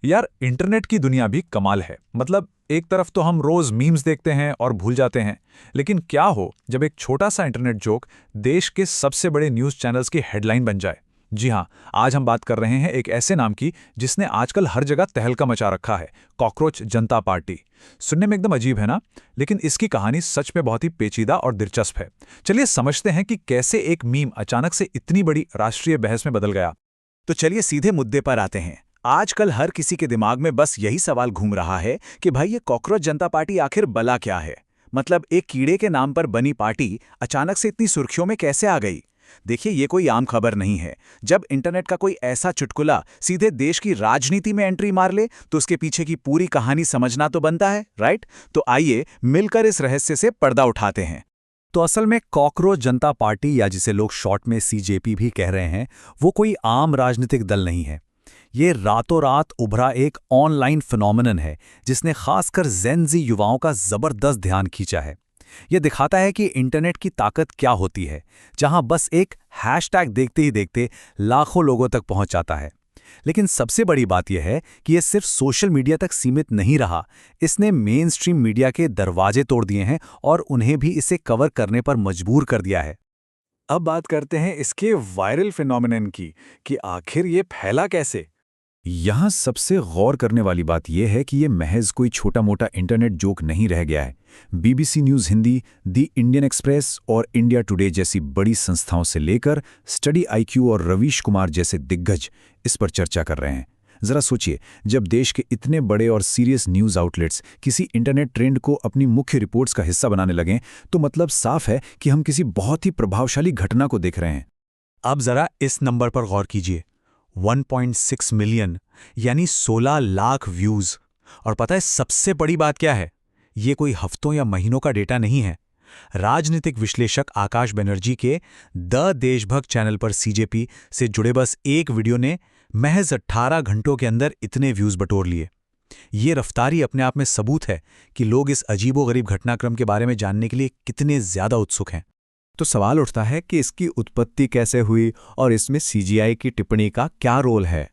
यार इंटरनेट की दुनिया भी कमाल है। मतलब एक तरफ तो हम रोज मीम्स देखते हैं और भूल जाते हैं, लेकिन क्या हो जब एक छोटा सा इंटरनेट जोक देश के सबसे बड़े न्यूज़ चैनल्स की हेडलाइन बन जाए। जी हाँ, आज हम बात कर रहे हैं एक ऐसे नाम की जिसने आजकल हर जगह तहलका मचा रखा है। कॉकरोच जनता पार्टी। सुनने में एकदम अजीब है ना, लेकिन इसकी कहानी सच में बहुत ही पेचीदा और दिलचस्प है। चलिए समझते हैं कि कैसे एक मीम अचानक से इतनी बड़ी राष्ट्रीय बहस में बदल गया। तो चलिए सीधे मुद्दे पर आते हैं। आजकल हर किसी के दिमाग में बस यही सवाल घूम रहा है कि भाई ये कॉकरोच जनता पार्टी आखिर बला क्या है। मतलब एक कीड़े के नाम पर बनी पार्टी अचानक से इतनी सुर्खियों में कैसे आ गई। देखिए ये कोई आम खबर नहीं है। जब इंटरनेट का कोई ऐसा चुटकुला सीधे देश की राजनीति में एंट्री मार ले तो उसके पीछे की पूरी कहानी समझना तो बनता है, राइट। तो आइए मिलकर इस रहस्य से पर्दा उठाते हैं। तो असल में कॉकरोच जनता पार्टी, या जिसे लोग शॉर्ट में सीजेपी भी कह रहे हैं, वो कोई आम राजनीतिक दल नहीं है। ये रातों रात उभरा एक ऑनलाइन फिनोमिनन है जिसने खासकर जेन-ज़ी युवाओं का जबरदस्त ध्यान खींचा है। ये दिखाता है कि इंटरनेट की ताकत क्या होती है, जहां बस एक हैशटैग देखते ही देखते लाखों लोगों तक पहुंच जाता है। लेकिन सबसे बड़ी बात यह है कि यह सिर्फ सोशल मीडिया तक सीमित नहीं रहा। इसने मेन स्ट्रीम मीडिया के दरवाजे तोड़ दिए हैं और उन्हें भी इसे कवर करने पर मजबूर कर दिया है। अब बात करते हैं इसके वायरल फिनोमिनन की कि आखिर ये फैला कैसे। यहाँ सबसे गौर करने वाली बात यह है कि ये महज कोई छोटा मोटा इंटरनेट जोक नहीं रह गया है। बीबीसी न्यूज़ हिंदी, दी इंडियन एक्सप्रेस और इंडिया टुडे जैसी बड़ी संस्थाओं से लेकर स्टडी आईक्यू और रवीश कुमार जैसे दिग्गज इस पर चर्चा कर रहे हैं। जरा सोचिए, जब देश के इतने बड़े और सीरियस न्यूज़ आउटलेट्स किसी इंटरनेट ट्रेंड को अपनी मुख्य रिपोर्ट्स का हिस्सा बनाने लगें, तो मतलब साफ है कि हम किसी बहुत ही प्रभावशाली घटना को देख रहे हैं। अब जरा इस नंबर पर गौर कीजिए। 1.6 मिलियन यानी 16 लाख व्यूज। और पता है सबसे बड़ी बात क्या है? ये कोई हफ्तों या महीनों का डेटा नहीं है। राजनीतिक विश्लेषक आकाश बनर्जी के द देशभक्त चैनल पर सीजेपी से जुड़े बस एक वीडियो ने महज 18 घंटों के अंदर इतने व्यूज बटोर लिए। ये रफ्तारी अपने आप में सबूत है कि लोग इस अजीबोगरीब घटनाक्रम के बारे में जानने के लिए कितने ज्यादा उत्सुक हैं। तो सवाल उठता है कि इसकी उत्पत्ति कैसे हुई और इसमें सीजीआई की टिप्पणी का क्या रोल है।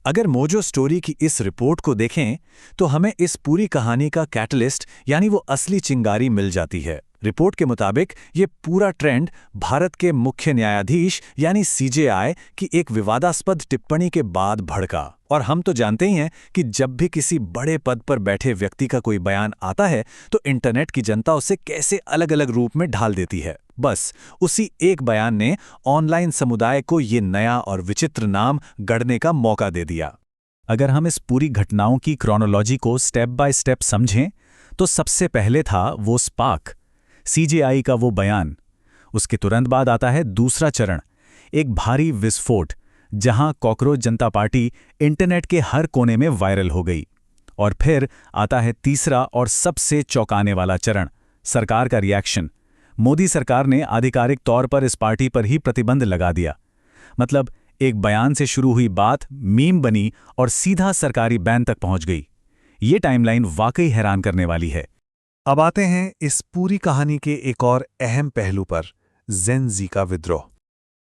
अगर मोजो स्टोरी की इस रिपोर्ट को देखें तो हमें इस पूरी कहानी का कैटलिस्ट यानी वो असली चिंगारी मिल जाती है। रिपोर्ट के मुताबिक ये पूरा ट्रेंड भारत के मुख्य न्यायाधीश यानी सीजेआई की एक विवादास्पद टिप्पणी के बाद भड़का। और हम तो जानते ही हैं कि जब भी किसी बड़े पद पर बैठे व्यक्ति का कोई बयान आता है तो इंटरनेट की जनता उसे कैसे अलग अलग रूप में ढाल देती है। बस उसी एक बयान ने ऑनलाइन समुदाय को ये नया और विचित्र नाम गढ़ने का मौका दे दिया। अगर हम इस पूरी घटनाओं की क्रोनोलॉजी को स्टेप बाय स्टेप समझें तो सबसे पहले था वो स्पार्क, सीजेआई का वो बयान। उसके तुरंत बाद आता है दूसरा चरण, एक भारी विस्फोट जहां कॉकरोच जनता पार्टी इंटरनेट के हर कोने में वायरल हो गई। और फिर आता है तीसरा और सबसे चौंकाने वाला चरण, सरकार का रिएक्शन। मोदी सरकार ने आधिकारिक तौर पर इस पार्टी पर ही प्रतिबंध लगा दिया। मतलब एक बयान से शुरू हुई बात मीम बनी और सीधा सरकारी बैन तक पहुंच गई। ये टाइमलाइन वाकई हैरान करने वाली है। अब आते हैं इस पूरी कहानी के एक और अहम पहलू पर, जेन-ज़ी का विद्रोह।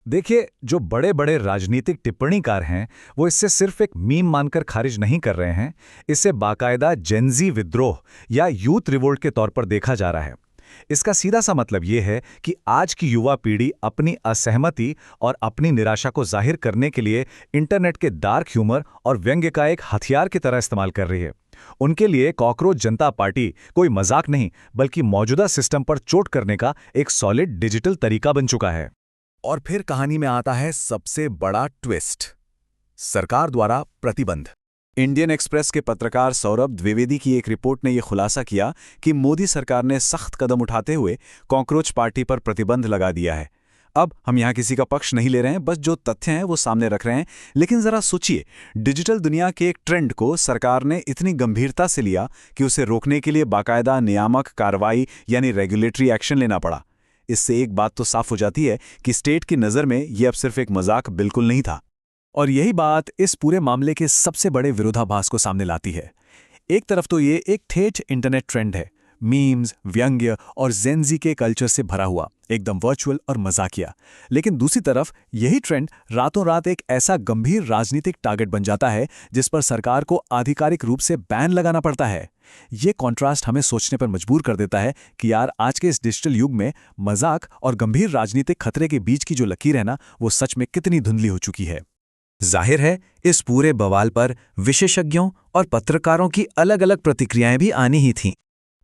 देखिए, जो बड़े बड़े राजनीतिक टिप्पणीकार हैं वो इससे सिर्फ एक मीम मानकर खारिज नहीं कर रहे हैं। इसे बाकायदा जेन-ज़ी विद्रोह या यूथ रिवोल्ट के तौर पर देखा जा रहा है। इसका सीधा सा मतलब ये है कि आज की युवा पीढ़ी अपनी असहमति और अपनी निराशा को जाहिर करने के लिए इंटरनेट के डार्क ह्यूमर और व्यंग्य का एक हथियार की तरह इस्तेमाल कर रही है। उनके लिए कॉकरोच जनता पार्टी कोई मजाक नहीं, बल्कि मौजूदा सिस्टम पर चोट करने का एक सॉलिड डिजिटल तरीका बन चुका है। और फिर कहानी में आता है सबसे बड़ा ट्विस्ट, सरकार द्वारा प्रतिबंध। इंडियन एक्सप्रेस के पत्रकार सौरभ द्विवेदी की एक रिपोर्ट ने यह खुलासा किया कि मोदी सरकार ने सख्त कदम उठाते हुए कॉकरोच पार्टी पर प्रतिबंध लगा दिया है। अब हम यहां किसी का पक्ष नहीं ले रहे हैं, बस जो तथ्य हैं वो सामने रख रहे हैं। लेकिन जरा सोचिए, डिजिटल दुनिया के एक ट्रेंड को सरकार ने इतनी गंभीरता से लिया कि उसे रोकने के लिए बाकायदा नियामक कार्रवाई यानी रेगुलेटरी एक्शन लेना पड़ा। इससे एक बात तो साफ हो जाती है कि स्टेट की नज़र में यह अब सिर्फ एक मजाक बिल्कुल नहीं था। और यही बात इस पूरे मामले के सबसे बड़े विरोधाभास को सामने लाती है। एक तरफ तो ये एक ठेठ इंटरनेट ट्रेंड है, मीम्स, व्यंग्य और जेनजी के कल्चर से भरा हुआ, एकदम वर्चुअल और मजाकिया। लेकिन दूसरी तरफ यही ट्रेंड रातों रात एक ऐसा गंभीर राजनीतिक टारगेट बन जाता है जिस पर सरकार को आधिकारिक रूप से बैन लगाना पड़ता है। ये कॉन्ट्रास्ट हमें सोचने पर मजबूर कर देता है कि यार आज के इस डिजिटल युग में मजाक और गंभीर राजनीतिक खतरे के बीच की जो लकीर है ना, वो सच में कितनी धुंधली हो चुकी है। जाहिर है इस पूरे बवाल पर विशेषज्ञों और पत्रकारों की अलग अलग प्रतिक्रियाएं भी आनी ही थीं।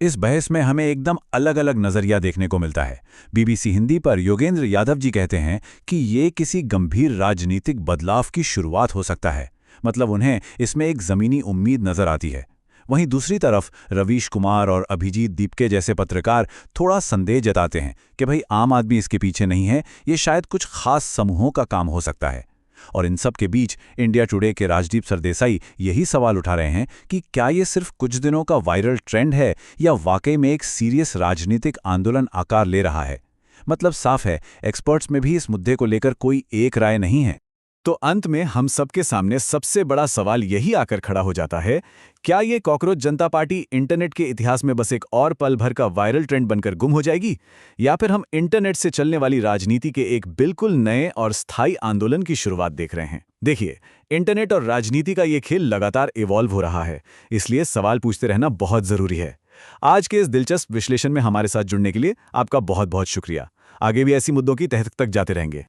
इस बहस में हमें एकदम अलग अलग नजरिया देखने को मिलता है। बीबीसी हिंदी पर योगेंद्र यादव जी कहते हैं कि ये किसी गंभीर राजनीतिक बदलाव की शुरुआत हो सकता है, मतलब उन्हें इसमें एक जमीनी उम्मीद नजर आती है। वहीं दूसरी तरफ रवीश कुमार और अभिजीत दीपके जैसे पत्रकार थोड़ा संदेह जताते हैं कि भाई आम आदमी इसके पीछे नहीं है, ये शायद कुछ खास समूहों का काम हो सकता है। और इन सब के बीच इंडिया टुडे के राजदीप सरदेसाई यही सवाल उठा रहे हैं कि क्या ये सिर्फ कुछ दिनों का वायरल ट्रेंड है या वाकई में एक सीरियस राजनीतिक आंदोलन आकार ले रहा है। मतलब साफ है, एक्सपर्ट्स में भी इस मुद्दे को लेकर कोई एक राय नहीं है। तो अंत में हम सबके सामने सबसे बड़ा सवाल यही आकर खड़ा हो जाता है, क्या ये कॉकरोच जनता पार्टी इंटरनेट के इतिहास में बस एक और पल भर का वायरल ट्रेंड बनकर गुम हो जाएगी, या फिर हम इंटरनेट से चलने वाली राजनीति के एक बिल्कुल नए और स्थायी आंदोलन की शुरुआत देख रहे हैं। देखिए, इंटरनेट और राजनीति का ये खेल लगातार इवॉल्व हो रहा है, इसलिए सवाल पूछते रहना बहुत जरूरी है। आज के इस दिलचस्प विश्लेषण में हमारे साथ जुड़ने के लिए आपका बहुत बहुत शुक्रिया। आगे भी ऐसी मुद्दों की तह तक जाते रहेंगे।